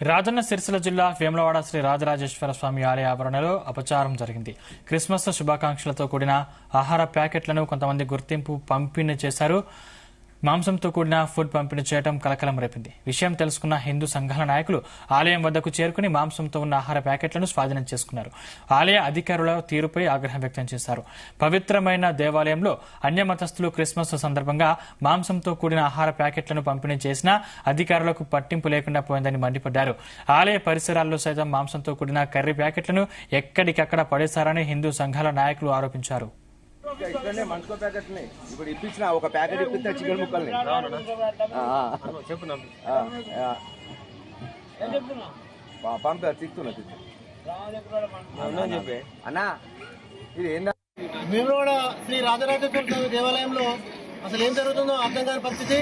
రాజన్న సిరిసిల్ల జిల్లా వేములవాడ శ్రీ రాజరాజేశ్వర స్వామి ఆలయ ఆవరణలో అపచారం జరిగింది. క్రిస్మస్ శుభాకాంక్షలతో కూడిన ఆహార ప్యాకెట్లను కొంతమంది గుర్తింపు పంపిణీ చేశారు. మాంసంతో కూడిన ఫుడ్ పంపిణీ చేయడం కలకలం రేపింది. విషయం తెలుసుకున్న హిందూ సంఘాల నాయకులు ఆలయం వద్దకు చేరుకుని మాంసంతో ఉన్న ఆహార ప్యాకెట్లను స్వాధీనం చేసుకున్నారు. ఆలయ అధికారుల తీరుపై ఆగ్రహం వ్యక్తం చేశారు. పవిత్రమైన దేవాలయంలో అన్యమతస్థులు క్రిస్మస్ సందర్భంగా మాంసంతో కూడిన ఆహార ప్యాకెట్లను పంపిణీ చేసినా అధికారులకు పట్టింపు లేకుండా పోయిందని మండిపడ్డారు. ఆలయ పరిసరాల్లో సైతం మాంసంతో కూడిన కర్రీ ప్యాకెట్లను ఎక్కడికక్కడ పడేశారని హిందూ సంఘాల నాయకులు ఆరోపించారు. ఇక్కడనే మనసుకో ప్యాకెట్ని ఇప్పుడు ఇప్పించిన ఒక ప్యాకెట్ ఇప్పిస్తే చికెన్ ముక్కల్ని పంపా తిక్కుతున్నా చెప్పి అన్నా ఇది ఏందా వేములవాడ శ్రీ రాజరాజేశ్వర స్వామి దేవాలయంలో అసలు ఏం జరుగుతుందో అర్థం కాని పరిస్థితి.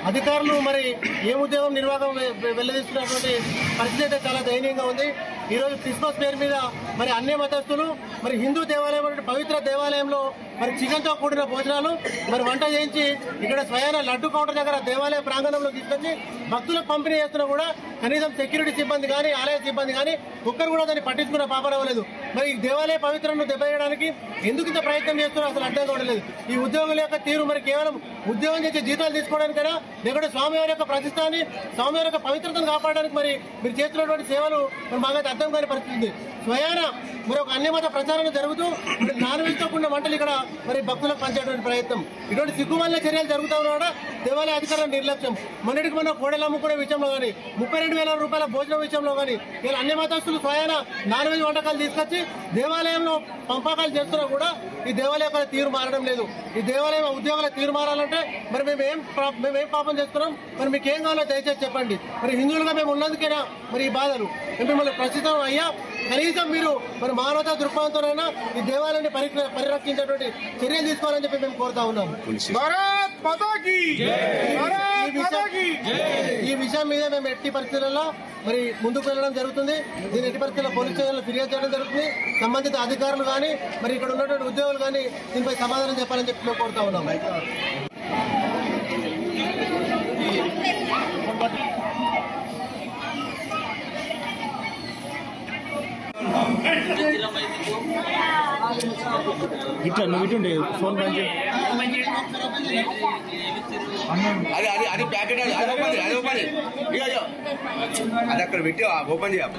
అధికారులు మరి ఏ ఉద్యోగం నిర్వాహకం వెల్లదీస్తున్నటువంటి పరిస్థితి అయితే చాలా దయనీయంగా ఉంది. ఈ రోజు క్రిస్మస్ పేరు మీద మరి అన్ని మతస్థులు మరి హిందూ దేవాలయం పవిత్ర దేవాలయంలో మరి చికెన్ తో కూడిన భోజనాలు మరి వంట చేయించి ఇక్కడ స్వయాన లడ్డు కౌంటర్ దగ్గర దేవాలయ ప్రాంగణంలో తీసుకొచ్చి భక్తులకు పంపిణీ చేస్తున్నా కూడా కనీసం సెక్యూరిటీ సిబ్బంది కానీ ఆలయ సిబ్బంది కానీ ఒక్కరు కూడా దాన్ని పట్టించుకున్న పాపనవ్వలేదు. మరి ఈ దేవాలయ పవిత్రను దెబ్బేయడానికి ఎందుకు ఇంత ప్రయత్నం చేస్తున్నారో అసలు అర్థం కావట్లేదు. ఈ ఉద్యోగుల యొక్క తీరు మరి కేవలం ఉద్యోగం చేసి జీతాలు తీసుకోవడానికైనా లేకుంటే స్వామివారి యొక్క ప్రతిష్టాన్ని స్వామివారి యొక్క పవిత్రతను కాపాడడానికి మరి మీరు చేస్తున్నటువంటి సేవలు మరి మాకైతే అర్థం కాని పరిస్థితి. స్వయాన మరి ఒక అన్యమత ప్రచారం జరుగుతూ నాన్ వెజ్ తో కూడిన వంటలు ఇక్కడ మరి భక్తులకు పంచేటువంటి ప్రయత్నం, ఇటువంటి సిగ్గుమాలిన చర్యలు జరుగుతూ ఉన్నా దేవాలయ అధికారుల నిర్లక్ష్యం. మొన్నటికి మొన్న కోడలు అమ్ముకునే విషయంలో కానీ 32,000 రూపాయల భోజనం విషయంలో కానీ ఇలా అన్ని మతస్థులు స్వయాన నాన్ వెజ్ వంటకాలు తీసుకొచ్చి దేవాలయంలో పంపకాలు చేస్తున్నా కూడా ఈ దేవాలయ తీరు మారడం లేదు. ఈ దేవాలయం ఉద్యోగుల తీరు మారాలంటే మరి మేమేం పాపం చేస్తున్నాం, మరి మీకు ఏం కావాలో దయచేసి చెప్పండి. మరి హిందువులుగా మేము ఉన్నందుకైనా మరి ఈ బాధలు మిమ్మల్ని ప్రస్తుతం అయ్యా కనీసం మీరు మరి మానవతా దృక్పథంతోనైనా ఈ దేవాలయాన్ని పరిరక్షించేటువంటి చర్యలు తీసుకోవాలని చెప్పి మేము కోరుతా ఉన్నాము. ఈ విషయం మీద మేము ఎట్టి పరిస్థితుల్లో మరి ముందుకు వెళ్ళడం జరుగుతుంది. దీని ఎట్టి పరిస్థితుల్లో పోలీస్ స్టేషన్లో ఫిర్యాదు చేయడం జరుగుతుంది. సంబంధిత అధికారులు కానీ మరి ఇక్కడ ఉన్నటువంటి ఉద్యోగులు కానీ దీనిపై సమాధానం చెప్పాలని చెప్పి మేము కోరుతా ఉన్నాము. ఇట్లా నువ్వు ఇటుండే ఫోన్ పని అది ప్యాకెట్ అది ఓపెన్ అది అక్కడ పెట్టి ఓపెన్ చేయాలి.